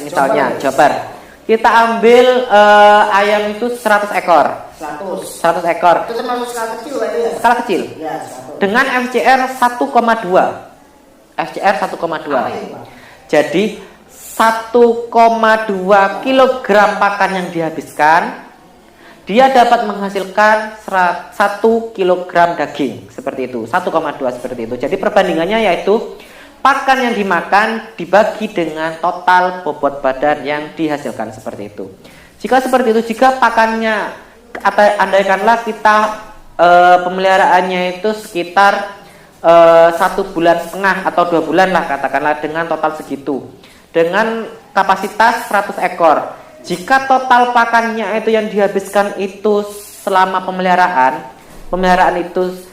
Misalnya Jabar. Kita ambil ayam itu 100 ekor. 100 ekor. Itu termasuk skala kecil ya? Skala kecil. Ya, dengan FCR 1,2. FCR 1,2. Jadi 1,2 kilogram pakan yang dihabiskan, dia dapat menghasilkan 1 kilogram daging. Seperti itu, 1,2 seperti itu. Jadi perbandingannya yaitu pakan yang dimakan dibagi dengan total bobot badan yang dihasilkan, seperti itu. Jika seperti itu, jika pakannya, andaikanlah kita pemeliharaannya itu sekitar 1,5 bulan atau 2 bulan lah katakanlah, dengan total segitu, dengan kapasitas 100 ekor. Jika total pakannya itu yang dihabiskan itu selama pemeliharaan itu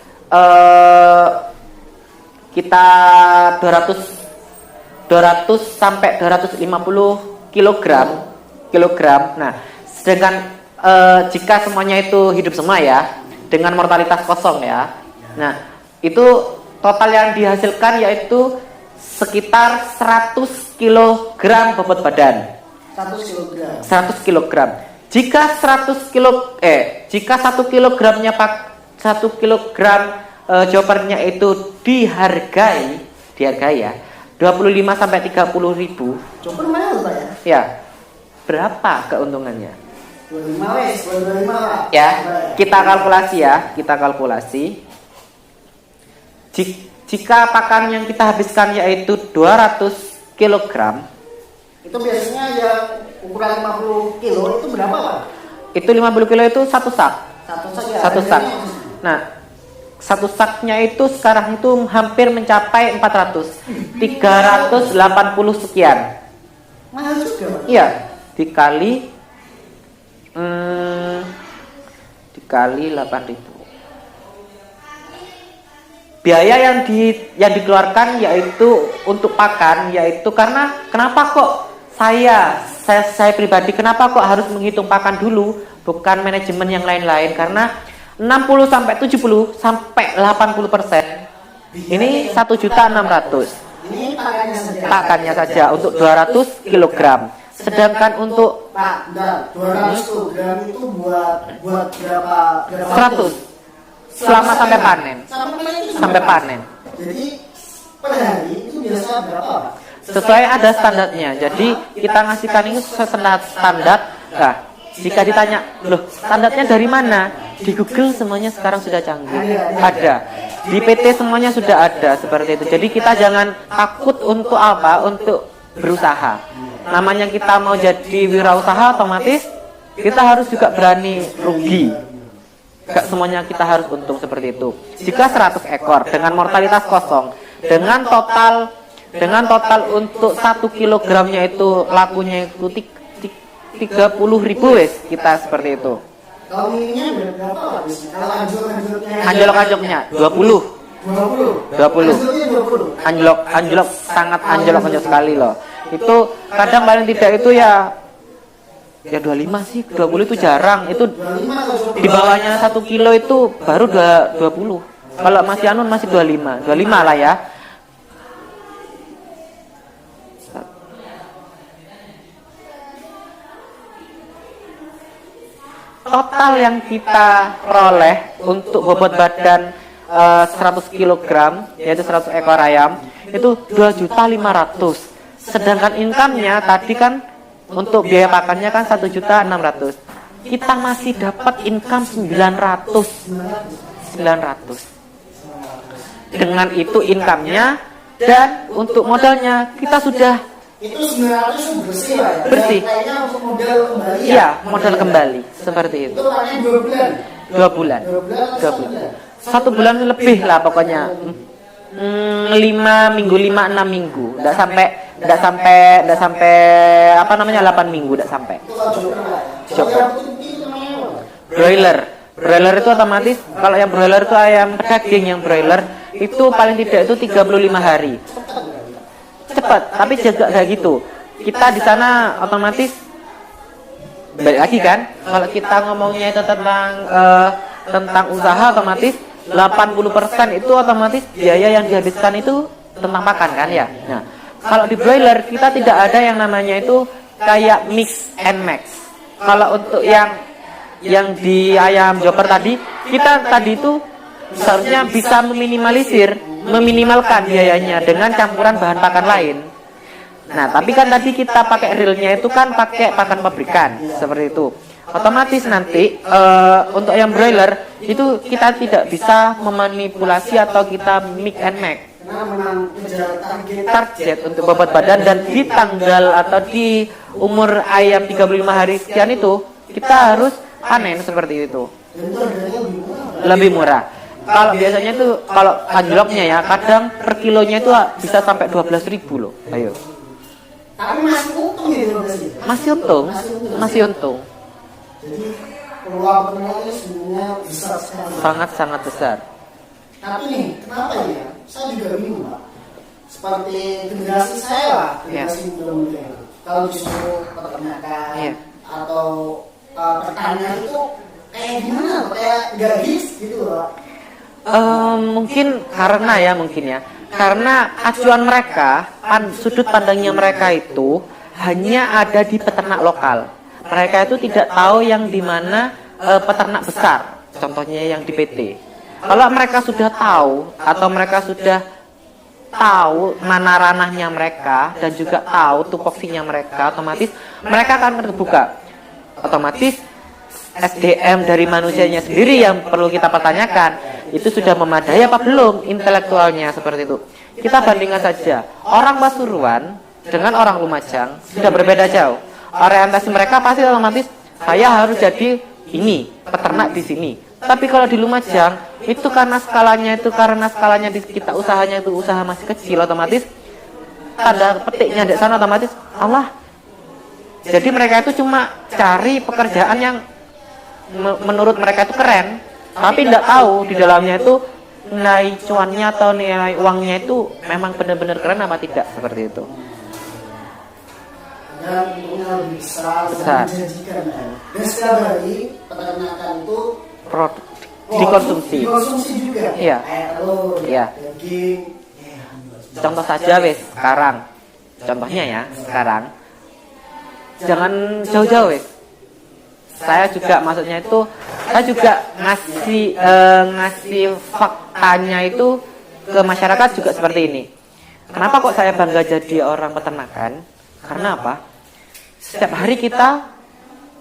kita 200 sampai 250 kilogram. Nah, sedangkan jika semuanya itu hidup semua ya, dengan mortalitas kosong ya. Nah, itu total yang dihasilkan yaitu sekitar 100 kilogram bobot badan. 100 kilogram. Jika 1 kilogramnya 1 kilogram Jopernya itu dihargai ya 25 sampai 30 ribu. Joper mahal Pak ya? Ya. Berapa keuntungannya? 25 lah. Ya, kita kalkulasi. Jika pakan yang kita habiskan yaitu 200 kilogram, itu biasanya yang ukuran 50 kilo itu berapa Pak? Itu 50 kilo itu satu sak. Satu sak. Nah, satu saknya itu sekarang itu hampir mencapai 380 sekian. Mahal juga. Iya, dikali 8.000. Biaya yang dikeluarkan yaitu untuk pakan, yaitu karena kenapa kok saya pribadi kenapa kok harus menghitung pakan dulu, bukan manajemen yang lain-lain, karena 60 sampai 70 sampai 80%. Ini 1.600.000. Ini pakannya saja untuk 200 kg. Sedangkan untuk 200 kg itu buat berapa 100 selama sampai panen. Sampai panen. Jadi per hari itu biasa berapa? Sesuai ada standarnya. Jadi kita ngasihkan ini sesuai standar. Nah, jika ditanya, loh standarnya dari mana? Di Google semuanya sekarang sudah canggih. Ada. Di PT semuanya sudah ada seperti itu. Jadi kita jangan takut untuk apa? Untuk berusaha. Namanya kita mau jadi wirausaha, otomatis kita harus juga berani rugi. Gak semuanya kita harus untung seperti itu. Jika 100 ekor dengan mortalitas kosong, dengan total untuk 1 kilogramnya itu lakunya itu 30.000 wes kita seperti itu. Kalau ininya berapa? Kalau anjlok-anjloknya 20. Anjlok sangat anjlok sekali loh. Itu kadang paling tidak itu ya 25 sih, 20 itu jarang. Itu di bawahnya 1 kilo itu baru 20. Kalau masih masih 25 lah ya. Total yang kita peroleh untuk bobot badan 100 kg, yaitu 100 ekor ayam, itu 2.500.000. Sedangkan income-nya tadi kan untuk biaya pakannya kan 1.600.000. Kita masih dapat income 900. Dengan itu income-nya, dan untuk modalnya kita sudah itu 900 bersih Pak ya? Bersih. Kayaknya untuk modal kembali ya? Iya, modal kembali seperti itu. Itu panen 2 bulan? 2 bulan. 2 bulan. 1 bulan lebih lah pokoknya. 5 minggu, 5-6 minggu. Enggak sampai apa namanya 8 minggu, enggak sampai. Joker. Broiler itu otomatis, kalau yang broiler itu ayam daging yang broiler itu paling tidak itu 35 hari. Cepat, tapi juga kayak gitu. Kita di sana otomatis balik lagi kan, kalau kita ngomongnya itu tentang usaha, otomatis 80% itu otomatis biaya yang dihabiskan itu tentang pakan kan ya. Nah, Kalau di broiler kita tidak ada yang namanya itu kayak mix and match. Kalau untuk yang di ayam joper tadi, kita tadi itu seharusnya bisa meminimalkan biayanya dengan campuran bahan pakan lain. Nah, tapi kan tadi kita pakai realnya itu kan pakai pakan pabrikan seperti itu. Otomatis nanti untuk yang broiler itu kita tidak bisa memanipulasi atau kita mix and match. Karena memang menjaga Target untuk bobot badan dan di tanggal atau di umur ayam 35 hari sekian itu kita harus panen seperti itu. dan itu harganya Lebih murah. Kalau biasanya itu kalau anjloknya ya kadang per kilonya itu bisa sampai 12.000 loh. Ayo. Tapi masih untung ya sih. Masih untung, masih untung. Jadi peluang peternakan sebenarnya besar sekali. Sangat-sangat besar. Tapi nih, kenapa ya? Saya juga bingung, Pak. Seperti generasi saya lah, generasi muda-muda. Kalau disuruh peternakan Iya. atau pertanian itu kayak gimana? Kayak nggak hits gitu, Pak. Mungkin karena acuan mereka, sudut pandangnya mereka itu hanya ada di peternak lokal. Mereka itu tidak tahu yang dimana peternak besar, contohnya yang di PT. Kalau mereka sudah tahu atau mereka sudah tahu mana ranahnya mereka dan juga tahu tupoksinya mereka, otomatis mereka akan terbuka. Otomatis SDM dari manusianya sendiri yang perlu kita pertanyakan, itu sudah memadai apa belum intelektualnya seperti itu. Kita bandingkan saja, orang Pasuruan dengan orang Lumajang sudah berbeda jauh. Orientasi mereka pasti otomatis saya harus jadi ini, peternak di sini. Tapi kalau di Lumajang itu karena skalanya di kita usahanya itu usaha masih kecil, otomatis tanda petiknya di sana otomatis Allah. Jadi mereka itu cuma cari pekerjaan yang menurut mereka itu keren, tapi tidak tahu di dalamnya itu nilai cuannya atau nilai uangnya itu memang benar-benar keren apa tidak, seperti itu. Dan untungnya lebih besar. Besar. Dan menjanjikan. Dan sekali lagi peternakan itu Dikonsumsi juga. Iya. Kayak telur, Iya. daging. Contoh saja wes sekarang, contohnya ya sekarang, jangan jauh-jauh wes. Saya juga maksudnya itu, saya juga ngasih faktanya itu ke masyarakat juga seperti ini. Kenapa kok saya bangga jadi orang peternakan? Karena apa? Setiap hari kita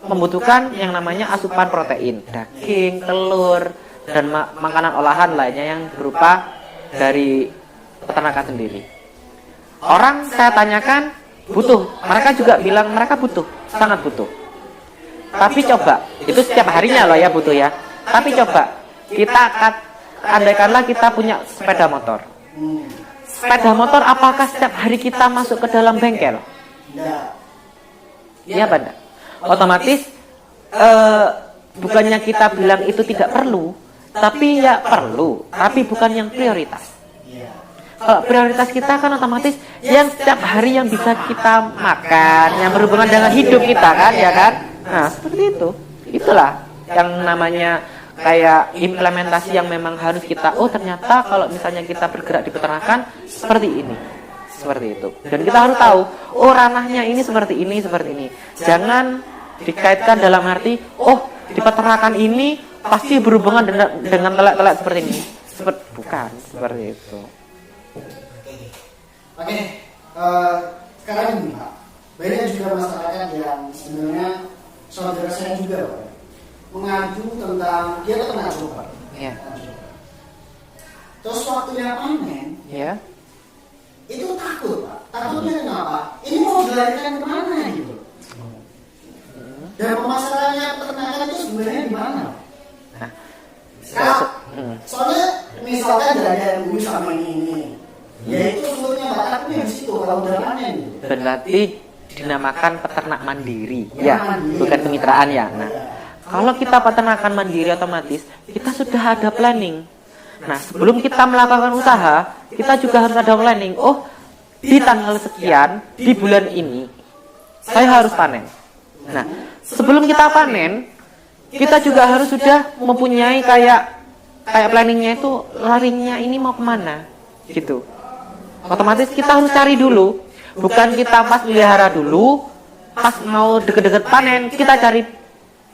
membutuhkan yang namanya asupan protein, daging, telur, dan makanan olahan lainnya yang berupa dari peternakan sendiri. Orang saya tanyakan butuh, mereka juga bilang mereka butuh, sangat butuh. Tapi coba, itu setiap harinya loh ya butuh ya. Tapi coba, kita andaikanlah kita punya sepeda motor. Sepeda motor apakah setiap hari kita masuk ke dalam bengkel? Iya Banda. Otomatis bukannya kita bilang itu tidak perlu, tapi ya perlu, tapi bukan yang prioritas. Kalau prioritas kita kan otomatis yang setiap hari yang bisa kita makan, yang berhubungan dengan hidup kita kan, ya kan? Nah, seperti itu. Itulah yang namanya kayak implementasi yang memang harus kita, oh ternyata kalau misalnya kita bergerak di peternakan seperti ini. Seperti itu. Dan kita harus tahu, oh ranahnya ini seperti ini, seperti ini. Jangan dikaitkan dalam arti, oh di peternakan ini pasti berhubungan dengan telak-telak seperti ini. Bukan, seperti itu. Oke, sekarang ini Pak, banyak juga masyarakat yang sebenarnya saudara saya juga Pak, mengadu tentang dia peternak joper. Iya. Terus waktunya panen, Ya. itu takut Pak. Takutnya kenapa? Ini mau dilarikan kemana gitu? Dan pemasarannya peternakan itu sebenarnya di mana? Soalnya misalkan ada yang dulu sama ini, ya itu sebenarnya bataknya di situ kalau udah panen. Berarti dinamakan peternak mandiri, ya, bukan kemitraan ya. Nah, kalau kita peternakan mandiri otomatis kita sudah ada planning. Nah, sebelum kita melakukan usaha, kita juga harus ada planning. Oh, di tanggal sekian, di bulan ini, saya harus panen. Nah, sebelum kita panen, kita juga harus sudah mempunyai kayak planningnya itu larinya ini mau kemana, gitu. Otomatis kita harus cari dulu Bukan kita pas melihara dulu, pas mau deket-deket panen kita cari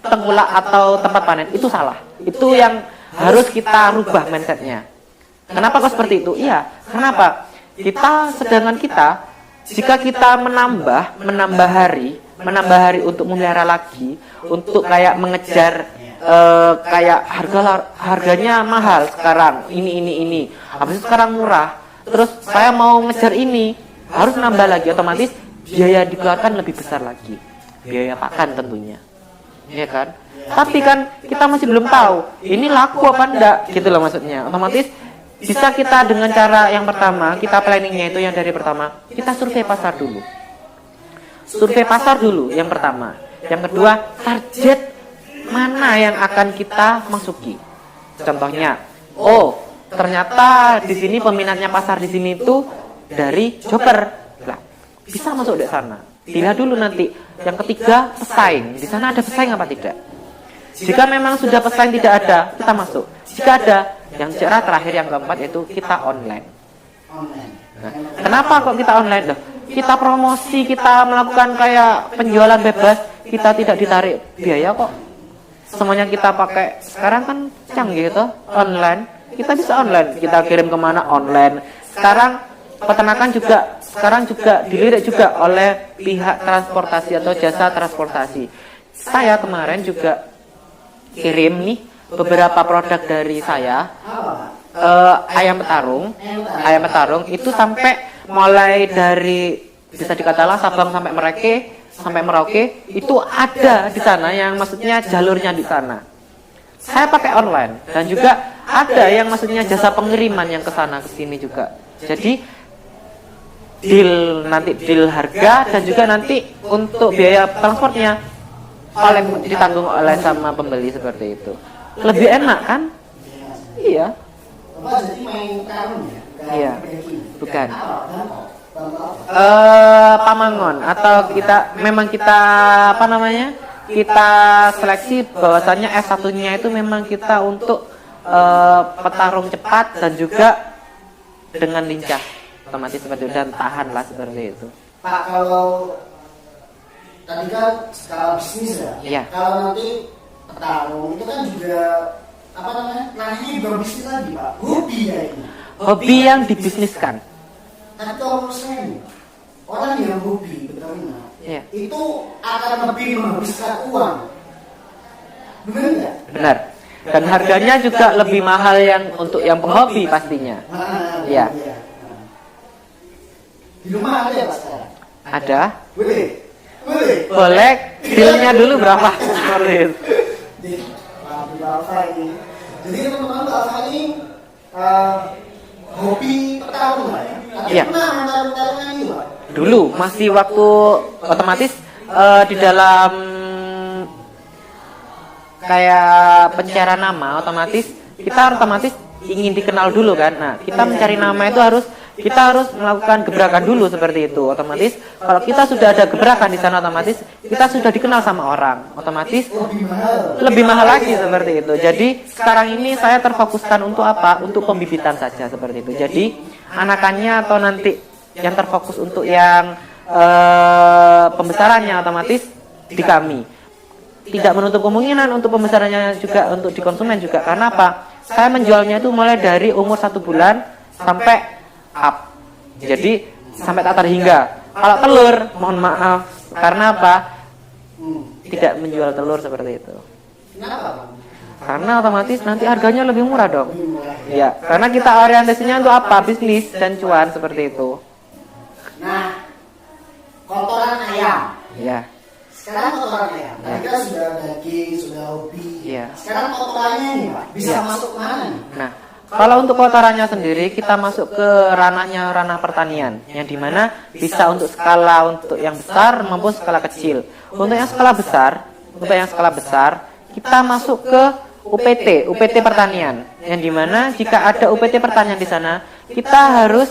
tengkulak atau tempat panen. Itu salah. Itu yang harus kita rubah mindsetnya. Kenapa kok seperti itu? Iya, kenapa? Sedangkan kita, jika kita menambah hari untuk memelihara lagi, untuk kayak mengejar kayak harganya mahal sekarang, ini, habis itu sekarang murah, terus saya mau ngejar ini, harus nambah lagi, otomatis biaya dikeluarkan lebih besar lagi, biaya pakan tentunya, ya kan? Tapi kan kita masih belum tahu ini laku apa enggak, gitu loh maksudnya. Otomatis bisa kita dengan cara yang pertama, kita planningnya itu yang dari pertama, kita survei pasar dulu. Survei pasar dulu yang pertama. Yang kedua, target mana yang akan kita masuki. Contohnya, oh ternyata di sini peminatnya pasar di sini itu dari Joper. Lah, bisa masuk di sana. Dilihat dulu nanti. Yang ketiga, pesaing. Di sana ada pesaing apa tidak? Jika memang sudah pesaing tidak ada, kita masuk. Jika ada, yang cara terakhir yang keempat itu kita online. Nah, kenapa kok kita online? Loh, kita promosi, kita melakukan kayak penjualan bebas, kita tidak ditarik biaya kok. Semuanya kita pakai. Sekarang kan canggih gitu, online. Kita bisa online, kita kirim kemana online. Sekarang peternakan juga dilirik juga oleh pihak transportasi atau jasa transportasi. Saya kemarin juga kirim nih beberapa produk dari saya, ayam petarung itu sampai mulai dari bisa dikatakan Sabang sampai Merauke itu ada di sana, yang maksudnya jalurnya di sana. Saya pakai online, dan juga ada yang maksudnya jasa pengiriman yang ke sana ke sini juga. Jadi deal harga dan juga nanti untuk biaya transportnya ditanggung oleh sama pembeli, seperti itu. Lebih enak kan? Iya. Bapak jadi main karung ya? Iya. Bukan. Pamangon atau kita kita seleksi bahwasannya S1-nya itu memang kita untuk petarung cepat dan juga dengan lincah, otomatis seperti itu, dan tahan lah seperti itu. Pak, kalau tadi kan skala bisnis ya? Iya. Kalau nanti petarung itu kan juga nanti bukan bisnis lagi Pak, hobi ya ini. Hobi yang dibisniskan. Tapi kalau menurut saya nih, orang yang hobi beternak Iya. itu akan lebih menghabiskan uang, benar nggak? Benar. Dan harganya juga lebih mahal yang untuk yang penghobi pastinya. Iya. Di rumah ada ya Pak sekarang? Ada. Boleh. Dealnya dulu berapa? Seperti itu. Jadi teman-teman Alfa ini hobi petarung lah ya? Iya. Petarung ini Pak? Dulu masih waktu otomatis di dalam kayak pencarian nama, otomatis kita ingin dikenal dulu kan. Nah, kita mencari nama itu kita harus melakukan gebrakan dulu seperti itu. Otomatis kalau kita sudah ada gebrakan di sana, otomatis kita sudah dikenal sama orang, otomatis lebih mahal lagi seperti itu. Jadi sekarang ini saya terfokuskan untuk apa? Untuk pembibitan saja seperti itu. Jadi anakannya atau nanti yang terfokus untuk yang pembesarannya otomatis di kami. Tidak menutup kemungkinan untuk pembesarannya juga untuk di konsumen juga. Karena apa? Saya menjualnya itu mulai dari umur 1 bulan sampai up. Jadi sampai tak terhingga. Kalau telur, mohon maaf. Karena apa? Tidak menjual telur seperti itu. Kenapa? Karena otomatis nanti harganya lebih murah dong. Ya, karena kita orientasinya untuk apa? Bisnis dan cuan seperti itu. Nah, kotoran ayam. Ya. Sekarang kotoran ayam. Tadi kan sudah daging, sudah hobi. Iya. Sekarang kotorannya nih Pak, bisa masuk mana nih? Nah, kalau untuk kotorannya sendiri kita masuk ke ranah pertanian, yang dimana bisa untuk yang besar maupun skala kecil. Untuk yang skala besar, kita masuk ke UPT pertanian, yang dimana jika ada UPT pertanian di sana, kita harus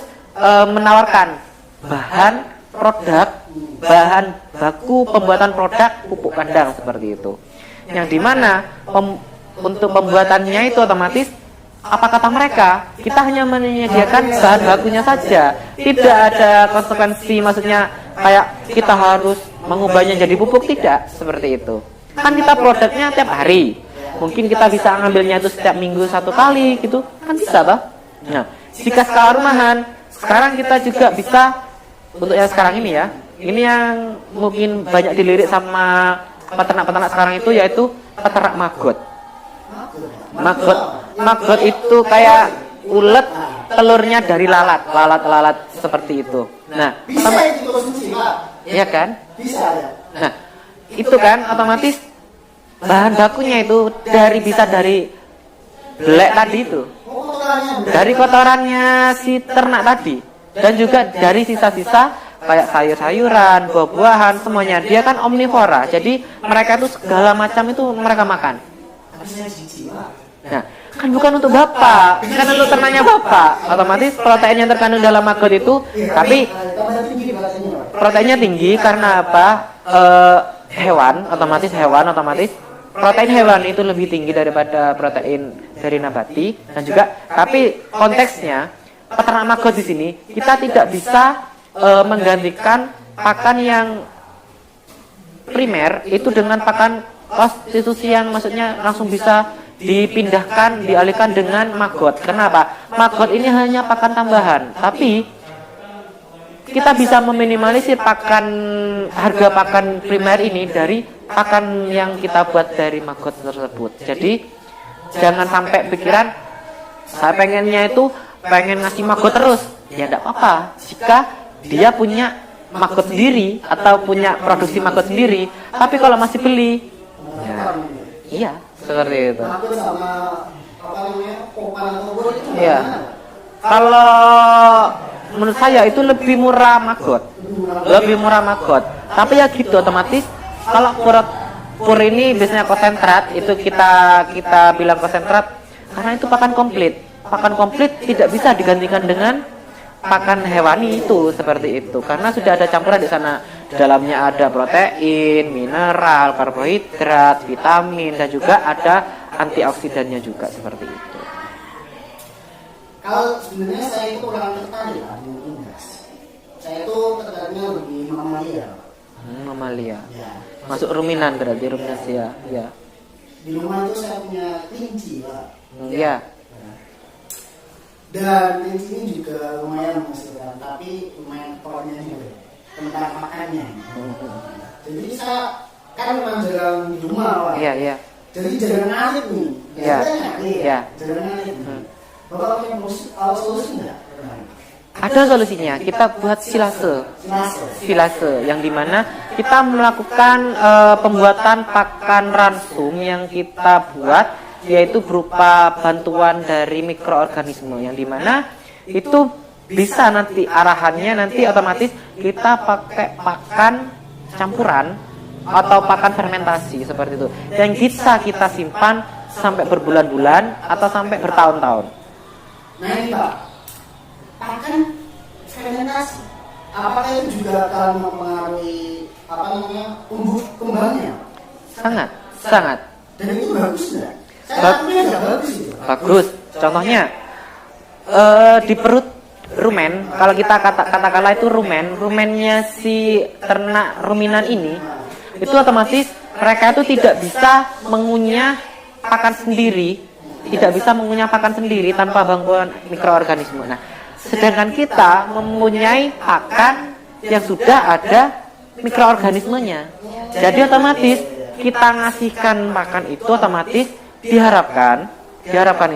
menawarkan bahan baku pembuatan produk pupuk kandang seperti itu. Yang dimana untuk pembuatannya itu otomatis apa kata mereka? Kita hanya menyediakan bahan bakunya saja. Tidak ada konsekuensi, maksudnya kayak kita harus mengubahnya jadi pupuk, tidak seperti itu. Kan kita produknya tiap hari. Mungkin kita bisa ngambilnya itu setiap minggu 1 kali gitu. Kan bisa, toh? Nah, jika skala rumahan, sekarang kita juga bisa untuk yang sekarang ini ya. Ini yang mungkin banyak dilirik sama peternak-peternak sekarang itu, yaitu peternak maggot. Maggot itu kayak ulet, telurnya dari lalat seperti itu. Nah, Bisa itu konsumsi, Pak. iya kan? Bisa ya. Nah, itu kan otomatis bahan bakunya itu bisa dari belek tadi itu, dari kotorannya si ternak tadi, dan juga dari sisa-sisa kayak sayur-sayuran, buah-buahan, semuanya. Dia kan omnivora, jadi mereka itu segala macam itu mereka makan. Nah, kan bukan untuk bapak, kan untuk ternaknya bapak. Otomatis protein yang terkandung dalam maggot itu, tapi proteinnya tinggi karena apa? Hewan otomatis protein hewan itu lebih tinggi daripada protein dari nabati. Dan juga, tapi konteksnya peternak maggot di sini kita tidak bisa menggantikan pakan yang primer itu dengan pakan konstitusi yang maksudnya langsung bisa dipindahkan, dialihkan dengan maggot. Kenapa? Maggot ini hanya pakan tambahan, tapi kita bisa meminimalisir harga pakan primer ini dari pakan yang kita buat dari maggot tersebut. Jadi jangan sampai pikiran saya pengen ngasih maggot terus. Ya tidak apa-apa jika dia punya maggot sendiri atau punya produksi maggot sendiri. Tapi kalau masih beli, ya, iya seperti itu. Iya. Kalau menurut saya itu lebih murah maggot. Tapi ya gitu, otomatis kalau pur ini biasanya konsentrat, itu kita bilang konsentrat karena itu pakan komplit. Pakan komplit tidak bisa digantikan dengan pakan hewani itu, seperti itu, karena sudah ada campuran di sana. Di dalamnya ada protein, mineral, karbohidrat, vitamin, dan juga ada antioksidannya juga, seperti itu. Kalau sebenarnya saya itu kurang tertarik dengan unggas. Saya itu tertariknya lebih mamalia. Mamalia. Ya. Masuk ruminan berarti, ruminasia. Ya. Di rumah itu saya punya kelinci, Pak. Iya. Dan kelinci ini juga lumayan menghasilkan, tapi lumayan kotornya juga tentang makannya. Jadi saya kan memang jarang di rumah, Pak. Iya. Jadi jarang ngalir nih. Iya. Jarang ngalir. Bapak punya solusi nggak? Ada solusinya. Kita buat silase yang dimana kita melakukan pembuatan pakan ransum yang kita buat, yaitu berupa bantuan dari mikroorganisme, yang dimana itu bisa nanti arahannya nanti otomatis kita pakai pakan campuran atau pakan fermentasi seperti itu, yang bisa kita simpan sampai berbulan-bulan atau sampai bertahun-tahun. Nah ini Pak, pakan fermentasi, apakah itu juga akan mempengaruhi tumbuh kembangnya? Sangat. Dan itu bagus nggak? Bagus. Contohnya di perut rumen, kalau kita katakanlah itu rumennya si ternak ruminan ini, itu otomatis mereka itu tidak bisa mengunyah pakan sendiri, tanpa bantuan mikroorganisme. Nah, sedangkan kita mempunyai pakan yang sudah ada mikroorganismenya. Jadi otomatis kita ngasihkan pakan itu, otomatis diharapkan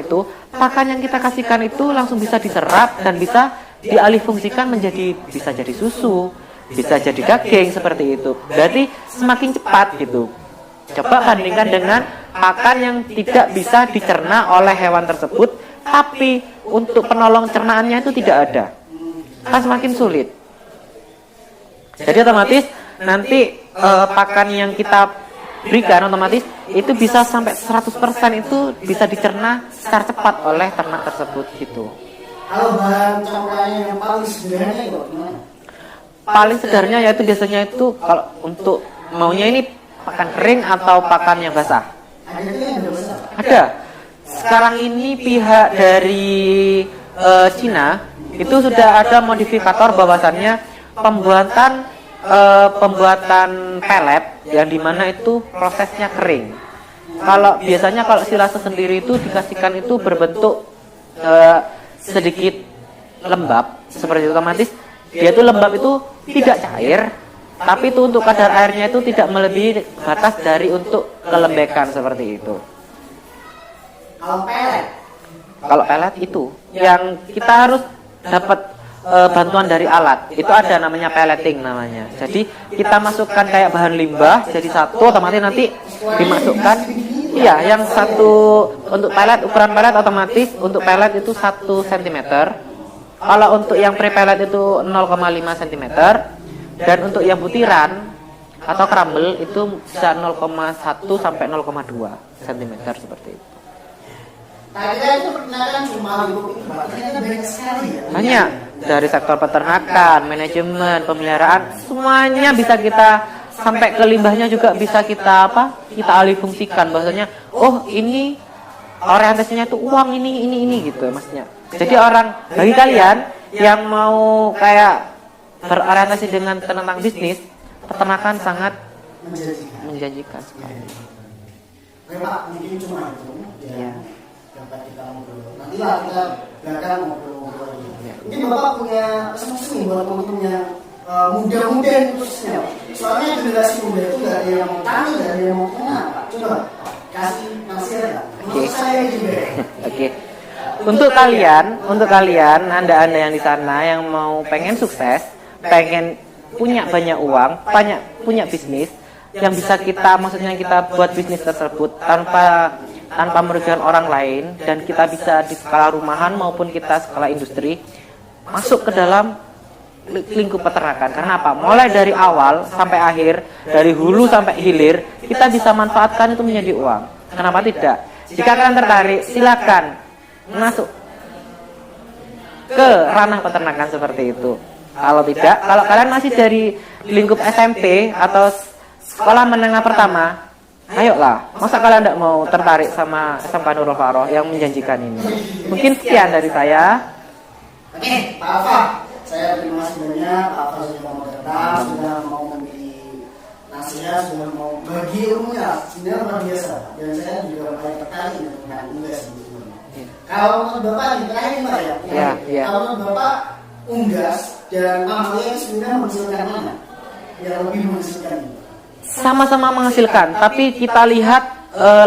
itu pakan yang kita kasihkan itu langsung bisa diserap dan bisa dialihfungsikan bisa jadi susu, bisa jadi daging, seperti itu. Berarti semakin cepat gitu. Coba bandingkan dengan pakan yang tidak bisa dicerna oleh hewan tersebut, tapi untuk penolong cernaannya itu tidak ada, kan semakin sulit. Jadi otomatis nanti pakan yang kita berikan otomatis itu bisa sampai 100% itu bisa dicerna secara cepat oleh ternak tersebut gitu. Kalau bahan campurannya yang paling sederhana itu gimana? Paling sederhananya yaitu biasanya itu kalau untuk maunya ini pakan kering atau pakan yang basah. Ada yang basah? Ada. sekarang ini pihak dari Cina itu sudah ada modifikator bahwasannya pembuatan pelet yang dimana itu prosesnya kering. Kalau biasanya kalau silase sendiri itu dikasihkan itu berbentuk sedikit lembab seperti itu, otomatis dia itu lembab itu tidak cair, tapi itu untuk kadar airnya itu tidak melebihi batas dari untuk kelembekan seperti itu. Kalau pelet itu yang kita harus dapat bantuan dari alat, itu ada namanya pelleting namanya. Jadi kita masukkan kayak bahan limbah jadi satu, otomatis nanti dimasukkan. Iya, yang satu untuk pelet, ukuran pelet otomatis untuk pelet itu 1 cm. Kalau untuk yang pre-pellet itu 0,5 cm, dan untuk yang butiran atau crumble itu bisa 0,1 sampai 0,2 cm seperti itu. Banyak dari sektor peternakan, manajemen, pemeliharaan, semuanya bisa kita sampai ke limbahnya juga bisa kita kita alih fungsikan. Bahwasanya oh ini orientasinya itu uang ini gitu maksudnya. Jadi bagi kalian yang mau kayak berorientasi dengan tentang bisnis, peternakan sangat menjanjikan sekali. Oke Pak, mungkin cuma itu ya. Dapat kita ngobrol. Nanti lah kita belakang ngobrol. Mungkin Bapak punya pesan-pesan buat teman-teman yang muda-muda khususnya. Soalnya generasi muda itu nggak ada yang mau tani, nggak ada yang mau tengah. Coba kasih nasihat lah. Untuk saya juga. Oke. Untuk kalian, anda yang di sana yang mau pengen sukses, pengen punya banyak uang, punya bisnis yang bisa kita buat bisnis tersebut tanpa merugikan orang lain, dan kita bisa di skala rumahan maupun kita skala industri masuk ke dalam lingkup peternakan. Karena apa? Mulai dari awal sampai akhir, dari hulu sampai hilir, kita bisa manfaatkan itu menjadi uang. Kenapa tidak? Jika kalian tertarik, silakan masuk ke ranah peternakan seperti itu. Kalau tidak, kalau kalian masih dari lingkup SMP atau sekolah menengah pertama, ayolah, masa kalian tidak mau tertarik sama SMK Nurul Faroh yang menjanjikan ini? Mungkin sekian dari saya. Oke, Pak Alfa, saya terima kasih banyak. Pak Alfa sudah mau datang, sudah mau memberi nasihat, sudah mau bagi ilmunya. Sebenarnya luar biasa. Dan saya juga paling tertarik dengan unggas sebetulnya. Kalau menurut Bapak nih, terakhir Pak ya. Kalau menurut Bapak unggas dan amalia ini sebenarnya menghasilkan mana? Yang lebih menghasilkan ini? Sama-sama menghasilkan, tapi kita lihat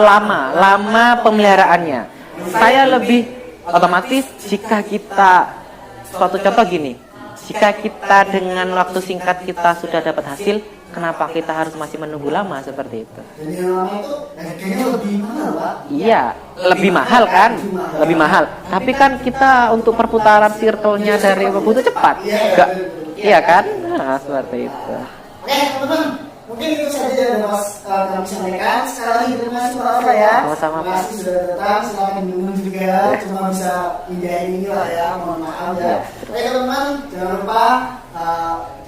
lama pemeliharaannya. Saya lebih otomatis jika kita suatu contoh gini, jika kita dengan waktu singkat kita sudah dapat hasil, kenapa kita harus masih menunggu lama seperti itu? Dan yang lama itu harganya lebih mahal Pak? Iya, lebih mahal kan? Lebih mahal. Tapi kan kita untuk perputaran circle-nya dari butuh cepat. Enggak, iya kan? Nah, seperti itu. Oke, teman-teman. Mungkin itu saja yang dapat kami sampaikan. Sekali lagi terima kasih Pak Alfa ya. Sama-sama, Terima kasih sudah datang. Silakan diminum juga. Cuma bisa pindahin ini lah ya. Mohon maaf ya. Oke teman-teman, jangan lupa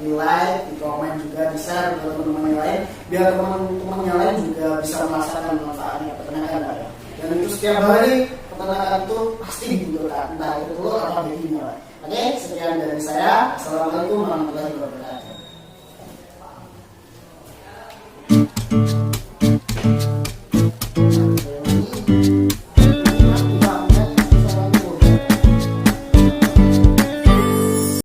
di like, di komen juga, di share ke teman-teman yang lain. Biar teman-teman yang lain juga bisa merasakan manfaatnya peternakan Pak ya. Dan itu setiap hari peternakan itu pasti dibutuhkan. Entah itu telur atau betina Pak. Oke, sekian dari saya. Assalamualaikum warahmatullahi wabarakatuh.